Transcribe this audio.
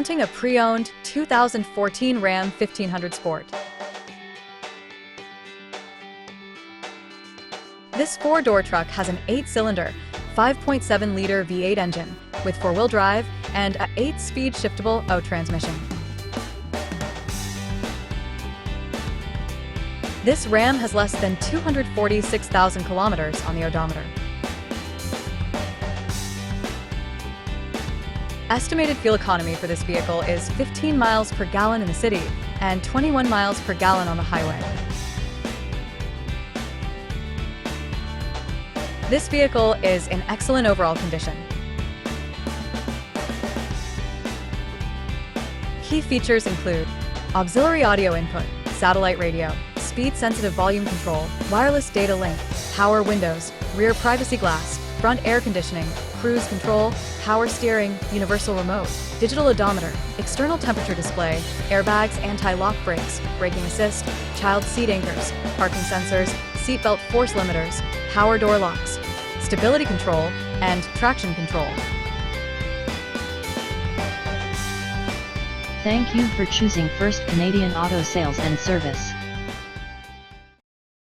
presenting a pre-owned 2014 Ram 1500 Sport. This four-door truck has an 8-cylinder, 5.7-liter V8 engine with four-wheel drive and a 8-speed shiftable auto transmission. This Ram has less than 246,000 kilometers on the odometer. Estimated fuel economy for this vehicle is 15 miles per gallon in the city and 21 miles per gallon on the highway. This vehicle is in excellent overall condition. Key features include auxiliary audio input, satellite radio, speed-sensitive volume control, wireless data link, power windows, rear privacy glass, front air conditioning, cruise control, power steering, universal remote, digital odometer, external temperature display, airbags, anti-lock brakes, braking assist, child seat anchors, parking sensors, seat belt force limiters, power door locks, stability control, and traction control. Thank you for choosing First Canadian Auto Sales and Service.